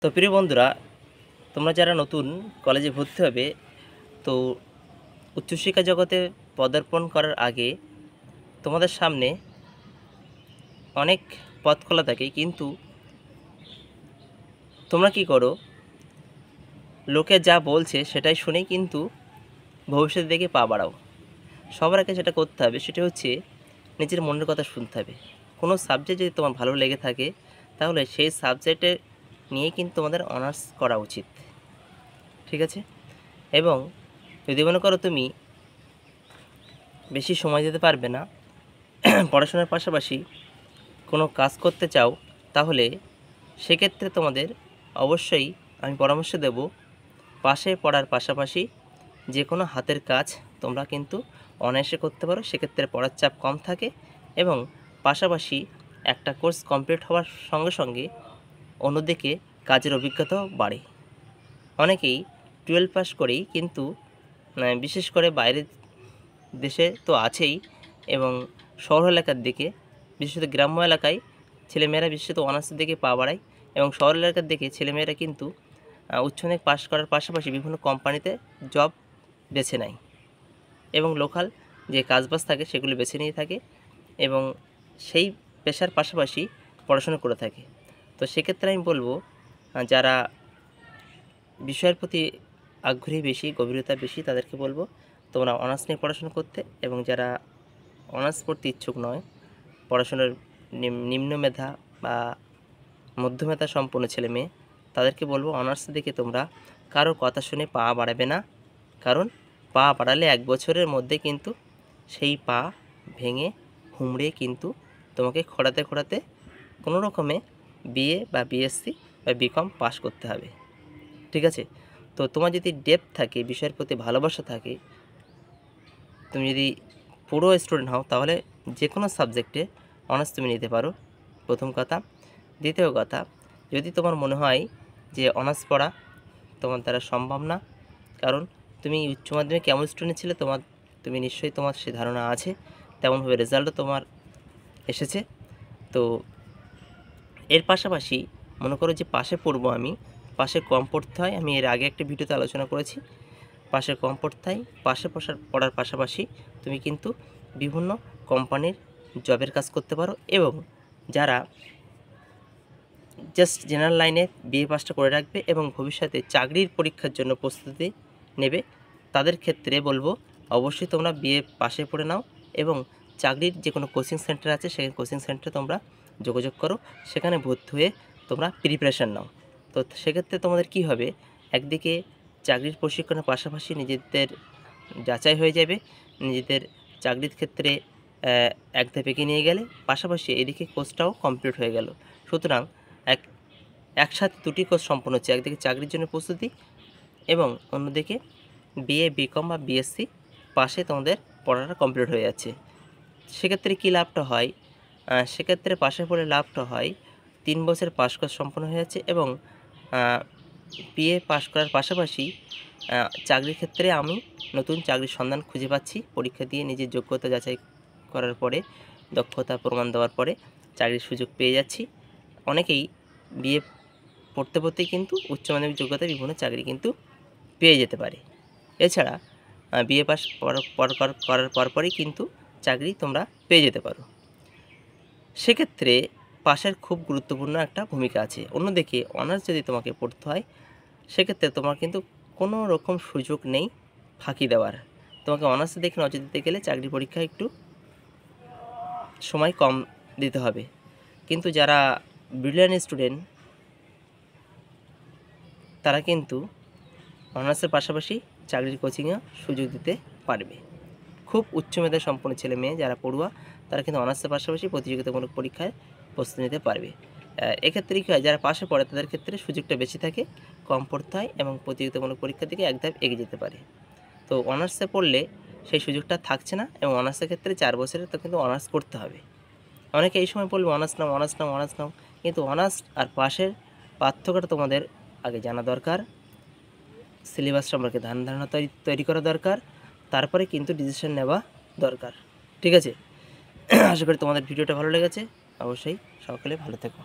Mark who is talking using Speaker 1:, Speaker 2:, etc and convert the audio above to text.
Speaker 1: তো প্রিয় বন্ধুরা, তোমরা যারা নতুন কলেজে ভর্তি হবে, তো উচ্চশিক্ষা জগতে পদার্পণ করার আগে তোমাদের সামনে অনেক পথ খোলা থাকে, কিন্তু তোমরা কি করো, লোকে যা বলছে সেটাই শুনেই কিন্তু ভবিষ্যতের দিকে পা বাড়াও। সবার আগে যেটা করতে হবে সেটা হচ্ছে নিজের মনের কথা শুনতে হবে। কোনো সাবজেক্ট যদি তোমার ভালো লেগে থাকে, তাহলে সেই সাবজেক্টে নিয়ে কিন্তু তোমাদের অনার্স করা উচিত, ঠিক আছে? এবং যদি মনে করো তুমি বেশি সময় দিতে পারবে না, পড়াশোনার পাশাপাশি কোনো কাজ করতে চাও, তাহলে সেক্ষেত্রে তোমাদের অবশ্যই আমি পরামর্শ দেব, পাশে পড়ার পাশাপাশি যে কোনো হাতের কাজ তোমরা কিন্তু অনায়াসে করতে পারো। সেক্ষেত্রে পড়ার চাপ কম থাকে এবং পাশাপাশি একটা কোর্স কমপ্লিট হওয়ার সঙ্গে সঙ্গে অন্যদিকে কাজের অভিজ্ঞতাও বাড়ে। অনেকেই 12 পাস করেই কিন্তু বিশেষ করে বাইরের দেশে তো আছেই, এবং শহর এলাকার দিকে, বিশেষত গ্রাম্য এলাকায় ছেলেমেয়েরা বিশেষত অনার্সের দিকে পা বাড়ায়, এবং শহর এলাকার দিকে ছেলেমেয়েরা কিন্তু উচ্চ মাধ্যমিক পাস করার পাশাপাশি বিভিন্ন কোম্পানিতে জব বেছে নেয় এবং লোকাল যে কাজবাজ থাকে সেগুলো বেছে নিয়ে থাকে এবং সেই পেশার পাশাপাশি পড়াশোনা করে থাকে। তো সেক্ষেত্রে আমি বলবো, যারা বিষয়ের প্রতি আগ্রহী বেশি, গভীরতা বেশি, তাদেরকে বলবো তোমরা অনার্স নিয়ে পড়াশোনা করতে। এবং যারা অনার্স পড়তে ইচ্ছুক নয়, পড়াশোনার নিম্ন মেধা বা মধ্যমেধা সম্পন্ন ছেলে মেয়ে, তাদেরকে বলবো অনার্সের দিকে তোমরা কারোর কথা শুনে পা বাড়াবে না। কারণ পা বাড়ালে 1 বছরের মধ্যে কিন্তু সেই পা ভেঙে হুমড়ে কিন্তু তোমাকে খোঁড়াতে খোঁড়াতে কোনো রকমে বিএ বা বিএসসি বা বিকম পাস করতে হবে, ঠিক আছে? তো তোমার যদি ডেপথ থাকে, বিষয়ের প্রতি ভালোবাসা থাকে, তুমি যদি পুরো স্টুডেন্ট হও, তাহলে যে কোনো সাবজেক্টে অনার্স তুমি নিতে পারো, প্রথম কথা। দ্বিতীয় কথা, যদি তোমার মনে হয় যে অনার্স পড়া তোমার দ্বারা সম্ভব না, কারণ তুমি উচ্চ মাধ্যমিক কেমন স্টুডেন্ট ছিলে তুমি নিশ্চয়ই তোমার সে ধারণা আছে, তেমনভাবে রেজাল্টও তোমার এসেছে। তো এর পাশাপাশি মনে করো যে পাশে পড়বো আমি, পাশে কম পড়তে হয়, আমি এর আগে একটা ভিডিওতে আলোচনা করেছি, পাশে কম পড়তে হয়। পাশে পড়ার পাশাপাশি তুমি কিন্তু বিভিন্ন কোম্পানির জবের কাজ করতে পারো। এবং যারা জাস্ট জেনারেল লাইনে বিএ পাসটা করে রাখবে এবং ভবিষ্যতে চাকরির পরীক্ষার জন্য প্রস্তুতি নেবে, তাদের ক্ষেত্রে বলবো অবশ্যই তোমরা বিএ পাশে পড়ে নাও এবং চাকরির যে কোনো কোচিং সেন্টার আছে সেই কোচিং সেন্টারে তোমরা যোগাযোগ করো, সেখানে ভর্তি হয়ে তোমরা প্রিপারেশান নাও। তো সেক্ষেত্রে তোমাদের কি হবে, একদিকে চাকরির প্রশিক্ষণের পাশাপাশি নিজেদের যাচাই হয়ে যাবে, নিজেদের চাকরির ক্ষেত্রে এক ধাপ এগিয়ে নিয়ে গেলে, পাশাপাশি এদিকে কোর্সটাও কমপ্লিট হয়ে গেল। সুতরাং একসাথে দুটি কোর্স সম্পন্ন হচ্ছে, একদিকে চাকরির জন্য প্রস্তুতি এবং অন্যদিকে বিএ বিকম বা বিএসসি পাশে তোমাদের পড়াটা কমপ্লিট হয়ে যাচ্ছে। সেক্ষেত্রে কী লাভটা হয়, সেক্ষেত্রে পাশে পড়ে লাভটা হয় 3 বছর পাস কোর্স সম্পন্ন হয়ে যাচ্ছে এবং বিএ পাস করার পাশাপাশি চাকরির ক্ষেত্রে আমি নতুন চাকরির সন্ধান খুঁজে পাচ্ছি। পরীক্ষা দিয়ে নিজের যোগ্যতা যাচাই করার পরে, দক্ষতা প্রমাণ দেওয়ার পরে চাকরির সুযোগ পেয়ে যাচ্ছি। অনেকেই বিএ পড়তে পড়তেই কিন্তু উচ্চ মাধ্যমিক যোগ্যতায় বিভিন্ন চাকরি কিন্তু পেয়ে যেতে পারে। এছাড়া বিএ পাস করার পরপরই কিন্তু চাকরি তোমরা পেয়ে যেতে পারো। সেক্ষেত্রে পাশের খুব গুরুত্বপূর্ণ একটা ভূমিকা আছে। অন্যদিকে অনার্স যদি তোমাকে পড়তে হয়, সেক্ষেত্রে তোমার কিন্তু কোনো রকম সুযোগ নেই ফাঁকি দেওয়ার। তোমাকে অনার্সের দিকে নজর দিতে গেলে চাকরি পরীক্ষায় একটু সময় কম দিতে হবে। কিন্তু যারা ব্রিলিয়ান্ট স্টুডেন্ট, তারা কিন্তু অনার্সের পাশাপাশি চাকরির কোচিংয়ে সুযোগ দিতে পারবে। খুব উচ্চ মেধা সম্পন্ন ছেলে মেয়ে যারা পড়ুয়া, তারা কিন্তু অনার্সের পাশাপাশি প্রতিযোগিতামূলক পরীক্ষায় প্রস্তুতি নিতে পারবে। এক্ষেত্রে কী হয়, যারা পাশে পড়ে তাদের ক্ষেত্রে সুযোগটা বেশি থাকে, কম পড়তে হয় এবং প্রতিযোগিতামূলক পরীক্ষার দিকে এক ধাপ এগিয়ে যেতে পারে। তো অনার্সে পড়লে সেই সুযোগটা থাকছে না, এবং অনার্সের ক্ষেত্রে 4 বছরে তো কিন্তু অনার্স করতে হবে। অনেকে এই সময় বলবে অনার্স নাও, অনার্স নাও, অনার্স নাও, কিন্তু অনার্স আর পাশের পার্থক্যটা তোমাদের আগে জানা দরকার। সিলেবাস সম্পর্কে ধারণা তৈরি করা দরকার, তারপরে কিন্তু ডিসিশন নেওয়া দরকার, ঠিক আছে? আশা করি তোমাদের ভিডিওটা ভালো লেগেছে। অবশ্যই সকলে ভালো থেকো।